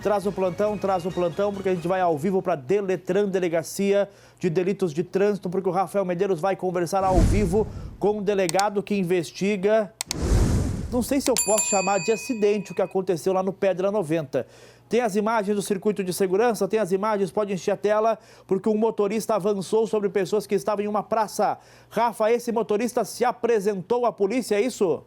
Traz o plantão, porque a gente vai ao vivo para Deletran, Delegacia de Delitos de Trânsito, porque o Rafael Medeiros vai conversar ao vivo com um delegado que investiga, não sei se eu posso chamar de acidente, o que aconteceu lá no Pedra 90. Tem as imagens do circuito de segurança, tem as imagens, pode encher a tela, porque um motorista avançou sobre pessoas que estavam em uma praça. Rafa, esse motorista se apresentou à polícia, é isso?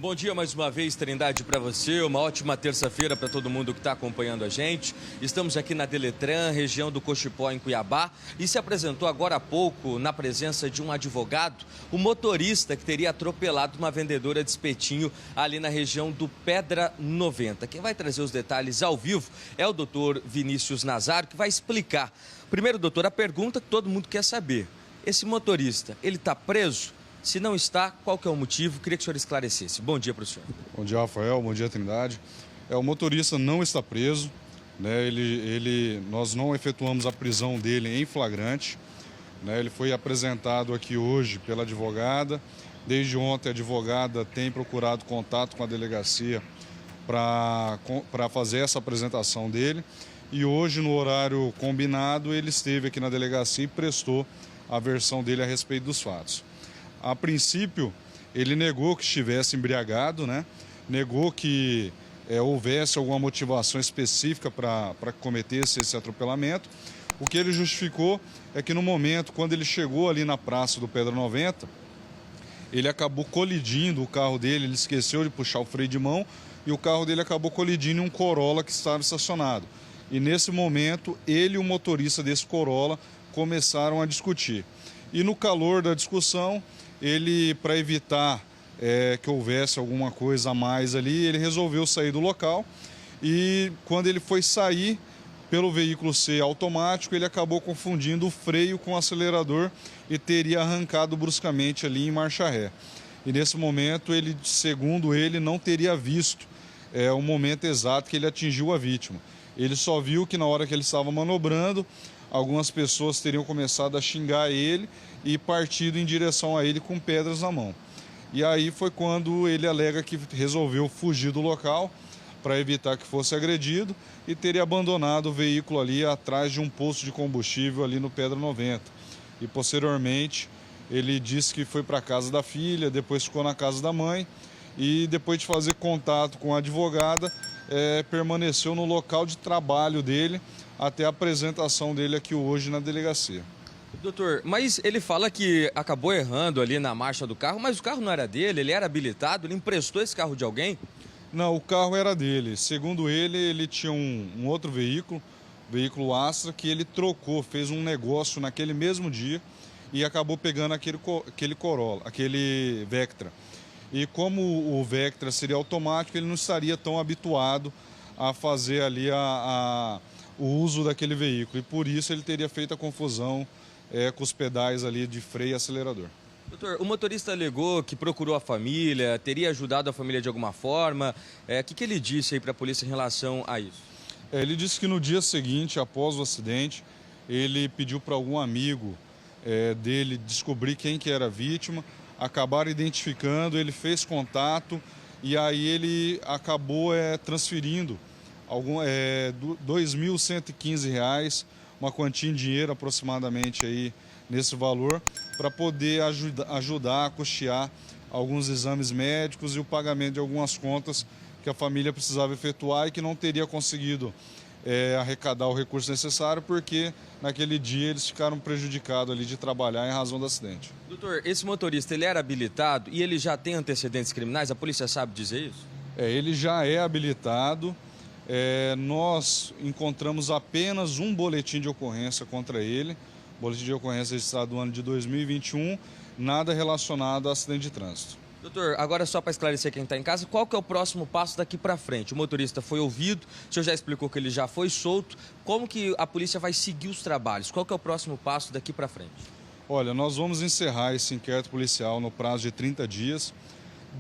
Bom dia mais uma vez, Trindade, para você. Uma ótima terça-feira para todo mundo que está acompanhando a gente. Estamos aqui na Deletran, região do Cochipó, em Cuiabá, e se apresentou agora há pouco, na presença de um advogado, o motorista que teria atropelado uma vendedora de espetinho ali na região do Pedra 90. Quem vai trazer os detalhes ao vivo é o doutor Vinícius Nazário, que vai explicar. Primeiro, doutor, a pergunta que todo mundo quer saber. Esse motorista, ele está preso? Se não está, qual que é o motivo? Queria que o senhor esclarecesse. Bom dia para o senhor. Bom dia, Rafael. Bom dia, Trindade. O motorista não está preso, né? Nós não efetuamos a prisão dele em flagrante, né? Ele foi apresentado aqui hoje pela advogada. Desde ontem a advogada tem procurado contato com a delegacia para fazer essa apresentação dele. E hoje, no horário combinado, ele esteve aqui na delegacia e prestou a versão dele a respeito dos fatos. A princípio, ele negou que estivesse embriagado, né? Negou que houvesse alguma motivação específica para cometer esse atropelamento. O que ele justificou é que no momento, quando ele chegou ali na praça do Pedra 90, ele acabou colidindo o carro dele, ele esqueceu de puxar o freio de mão e o carro dele acabou colidindo em um Corolla que estava estacionado. E nesse momento, ele e o motorista desse Corolla começaram a discutir. E no calor da discussão, ele, para evitar que houvesse alguma coisa a mais ali, ele resolveu sair do local e quando ele foi sair, pelo veículo ser automático, ele acabou confundindo o freio com o acelerador e teria arrancado bruscamente ali em marcha ré. E nesse momento, ele, segundo ele, não teria visto o momento exato que ele atingiu a vítima. Ele só viu que na hora que ele estava manobrando, algumas pessoas teriam começado a xingar ele e partido em direção a ele com pedras na mão. E aí foi quando ele alega que resolveu fugir do local para evitar que fosse agredido e teria abandonado o veículo ali atrás de um posto de combustível ali no Pedra 90. E posteriormente ele disse que foi para a casa da filha, depois ficou na casa da mãe e depois de fazer contato com a advogada, permaneceu no local de trabalho dele até a apresentação dele aqui hoje na delegacia. Doutor, mas ele fala que acabou errando ali na marcha do carro, mas o carro não era dele, ele era habilitado, ele emprestou esse carro de alguém? Não, o carro era dele. Segundo ele, ele tinha um outro veículo Astra, que ele trocou, fez um negócio naquele mesmo dia e acabou pegando aquele Corolla, aquele Vectra. E como o Vectra seria automático, ele não estaria tão habituado a fazer ali o uso daquele veículo. E por isso ele teria feito a confusão com os pedais ali de freio e acelerador. Doutor, o motorista alegou que procurou a família, teria ajudado a família de alguma forma. O que ele disse aí para a polícia em relação a isso? Ele disse que no dia seguinte, após o acidente, ele pediu para algum amigo dele descobrir quem que era a vítima, acabaram identificando, ele fez contato e aí ele acabou transferindo R$ 2.115, uma quantia em dinheiro aproximadamente aí nesse valor, para poder ajudar a custear alguns exames médicos e o pagamento de algumas contas que a família precisava efetuar e que não teria conseguido arrecadar o recurso necessário porque naquele dia eles ficaram prejudicados ali de trabalhar em razão do acidente. Doutor, esse motorista, ele era habilitado e ele já tem antecedentes criminais? A polícia sabe dizer isso? Ele já é habilitado. Nós encontramos apenas um boletim de ocorrência contra ele, boletim de ocorrência registrado no ano de 2021, nada relacionado a acidente de trânsito. Doutor, agora só para esclarecer quem está em casa, qual que é o próximo passo daqui para frente? O motorista foi ouvido, o senhor já explicou que ele já foi solto, como que a polícia vai seguir os trabalhos? Qual que é o próximo passo daqui para frente? Olha, nós vamos encerrar esse inquérito policial no prazo de 30 dias.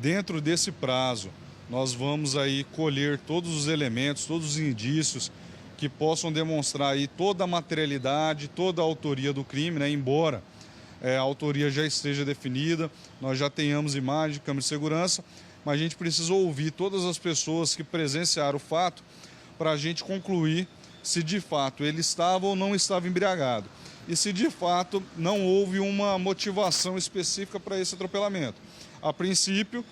Dentro desse prazo, nós vamos aí colher todos os elementos, todos os indícios que possam demonstrar aí toda a materialidade, toda a autoria do crime, né? Embora a autoria já esteja definida, nós já tenhamos imagem, câmera de segurança, mas a gente precisa ouvir todas as pessoas que presenciaram o fato para a gente concluir se de fato ele estava ou não estava embriagado e se de fato não houve uma motivação específica para esse atropelamento. A princípio,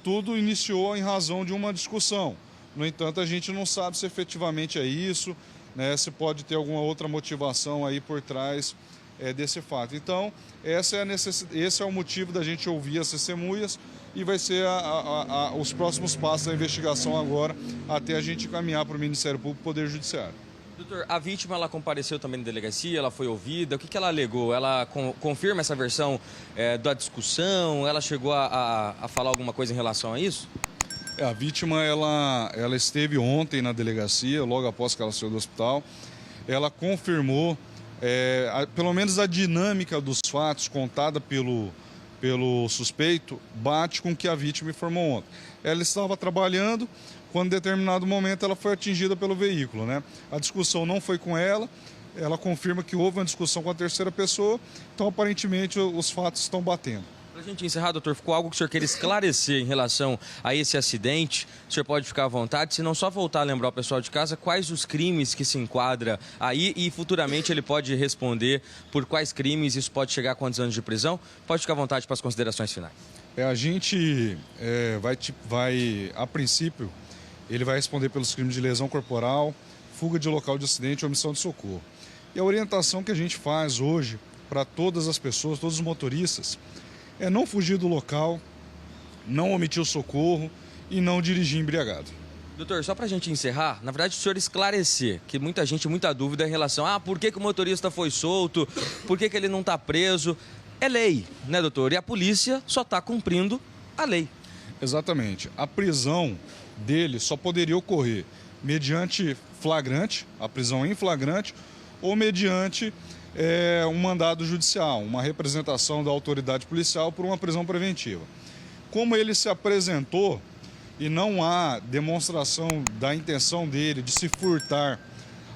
tudo iniciou em razão de uma discussão. No entanto, a gente não sabe se efetivamente é isso, né, se pode ter alguma outra motivação aí por trás desse fato. Então, esse é o motivo da gente ouvir as testemunhas e vai ser os próximos passos da investigação agora, até a gente caminhar para o Ministério Público e Poder Judiciário. Doutor, a vítima ela compareceu também na delegacia, ela foi ouvida, o que ela alegou? Ela confirma essa versão da discussão? Ela chegou a falar alguma coisa em relação a isso? A vítima ela esteve ontem na delegacia, logo após que ela saiu do hospital. Ela confirmou, pelo menos a dinâmica dos fatos contada pelo suspeito, bate com o que a vítima informou ontem. Ela estava trabalhando, quando em determinado momento ela foi atingida pelo veículo, né? A discussão não foi com ela, ela confirma que houve uma discussão com a terceira pessoa, então aparentemente os fatos estão batendo. Para a gente encerrar, doutor, ficou algo que o senhor queira esclarecer em relação a esse acidente? O senhor pode ficar à vontade, se não só voltar a lembrar o pessoal de casa quais os crimes que se enquadra aí e futuramente ele pode responder por quais crimes, isso pode chegar a quantos anos de prisão? Pode ficar à vontade para as considerações finais. A gente vai, a princípio, ele vai responder pelos crimes de lesão corporal, fuga de local de acidente e omissão de socorro. E a orientação que a gente faz hoje para todas as pessoas, todos os motoristas, é não fugir do local, não omitir o socorro e não dirigir embriagado. Doutor, só para a gente encerrar, na verdade o senhor esclarecer, que muita gente, muita dúvida em relação a por que o motorista foi solto, por que ele não está preso. É lei, né, doutor? E a polícia só está cumprindo a lei. Exatamente. A prisão dele só poderia ocorrer mediante flagrante, a prisão em flagrante, ou mediante um mandado judicial, uma representação da autoridade policial por uma prisão preventiva. Como ele se apresentou e não há demonstração da intenção dele de se furtar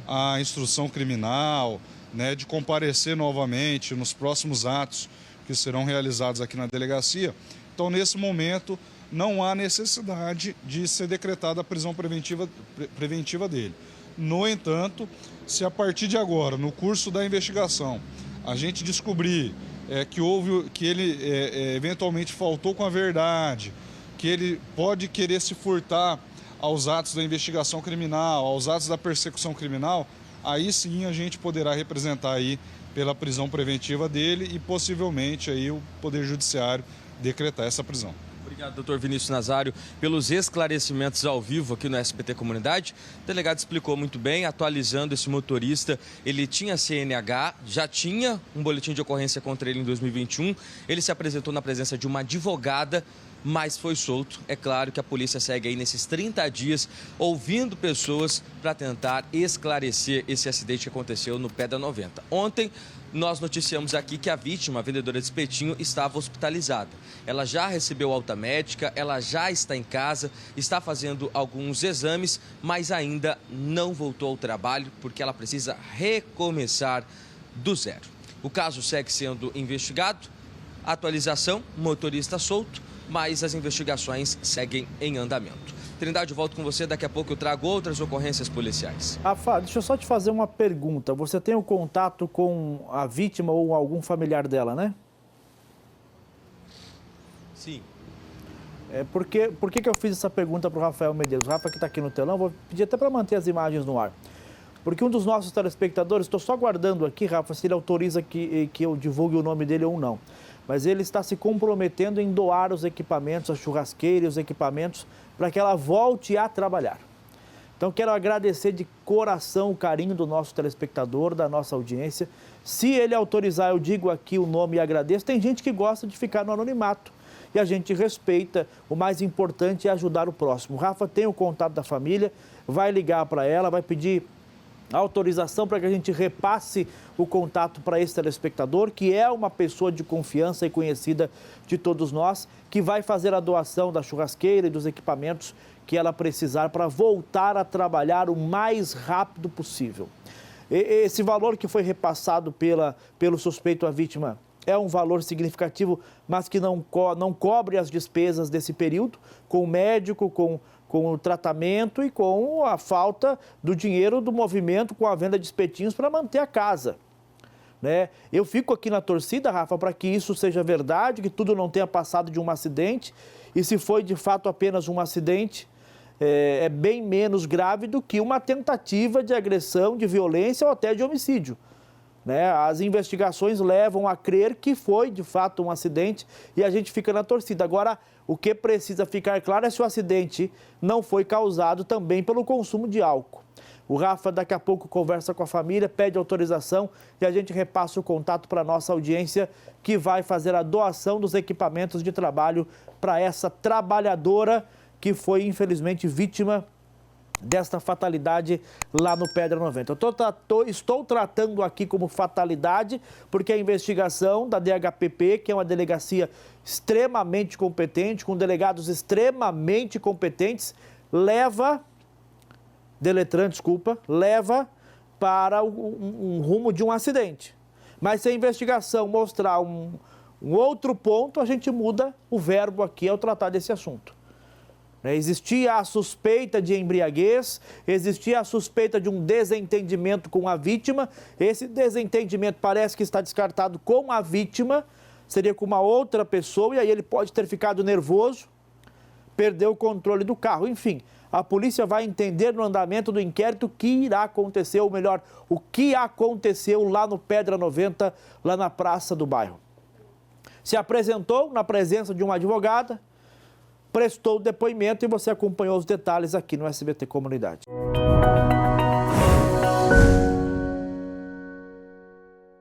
à instrução criminal, né, de comparecer novamente nos próximos atos que serão realizados aqui na delegacia, então nesse momento não há necessidade de ser decretada a prisão preventiva dele. No entanto, se a partir de agora, no curso da investigação, a gente descobrir que ele eventualmente faltou com a verdade, que ele pode querer se furtar aos atos da investigação criminal, aos atos da persecução criminal, aí sim a gente poderá representar aí pela prisão preventiva dele e possivelmente aí o Poder Judiciário decretar essa prisão. Obrigado, doutor Vinícius Nazário, pelos esclarecimentos ao vivo aqui no SBT Comunidade. O delegado explicou muito bem, atualizando esse motorista. Ele tinha CNH, já tinha um boletim de ocorrência contra ele em 2021. Ele se apresentou na presença de uma advogada, mas foi solto. É claro que a polícia segue aí nesses 30 dias ouvindo pessoas para tentar esclarecer esse acidente que aconteceu no pé da 90. Ontem, nós noticiamos aqui que a vítima, a vendedora de espetinho, estava hospitalizada. Ela já recebeu alta médica, ela já está em casa, está fazendo alguns exames, mas ainda não voltou ao trabalho porque ela precisa recomeçar do zero. O caso segue sendo investigado. Atualização, motorista solto, mas as investigações seguem em andamento. Trindade, eu volto com você, daqui a pouco eu trago outras ocorrências policiais. Rafa, deixa eu só te fazer uma pergunta. Você tem o contato com a vítima ou algum familiar dela, né? Sim. Por que eu fiz essa pergunta para o Rafael Medeiros? O Rafa que está aqui no telão, vou pedir até para manter as imagens no ar. Porque um dos nossos telespectadores, estou só aguardando aqui, Rafa, se ele autoriza que eu divulgue o nome dele ou não. Mas ele está se comprometendo em doar os equipamentos, a churrasqueira e os equipamentos, para que ela volte a trabalhar. Então, quero agradecer de coração o carinho do nosso telespectador, da nossa audiência. Se ele autorizar, eu digo aqui o nome e agradeço. Tem gente que gosta de ficar no anonimato e a gente respeita. O mais importante é ajudar o próximo. O Rafa tem o contato da família, vai ligar para ela, vai pedir autorização para que a gente repasse o contato para esse telespectador, que é uma pessoa de confiança e conhecida de todos nós, que vai fazer a doação da churrasqueira e dos equipamentos que ela precisar para voltar a trabalhar o mais rápido possível. Esse valor que foi repassado pelo suspeito à vítima é um valor significativo, mas que não cobre as despesas desse período, com o médico, com o tratamento e com a falta do dinheiro do movimento com a venda de espetinhos para manter a casa. Né? Eu fico aqui na torcida, Rafa, para que isso seja verdade, que tudo não tenha passado de um acidente, e se foi de fato apenas um acidente, é bem menos grave do que uma tentativa de agressão, de violência ou até de homicídio. Né? As investigações levam a crer que foi de fato um acidente e a gente fica na torcida. Agora, o que precisa ficar claro é se o acidente não foi causado também pelo consumo de álcool. O Rafa daqui a pouco conversa com a família, pede autorização e a gente repassa o contato para a nossa audiência que vai fazer a doação dos equipamentos de trabalho para essa trabalhadora que foi infelizmente vítima desta fatalidade lá no Pedra 90. Estou tratando aqui como fatalidade porque a investigação da DHPP, que é uma delegacia extremamente competente, com delegados extremamente competentes, leva para um rumo de um acidente. Mas se a investigação mostrar um outro ponto, a gente muda o verbo aqui ao tratar desse assunto. Existia a suspeita de embriaguez, existia a suspeita de um desentendimento com a vítima. Esse desentendimento parece que está descartado com a vítima, seria com uma outra pessoa, e aí ele pode ter ficado nervoso, perdeu o controle do carro, enfim. A polícia vai entender no andamento do inquérito o que irá acontecer, ou melhor, o que aconteceu lá no Pedra 90, lá na praça do bairro. Se apresentou na presença de uma advogada, prestou o depoimento e você acompanhou os detalhes aqui no SBT Comunidade.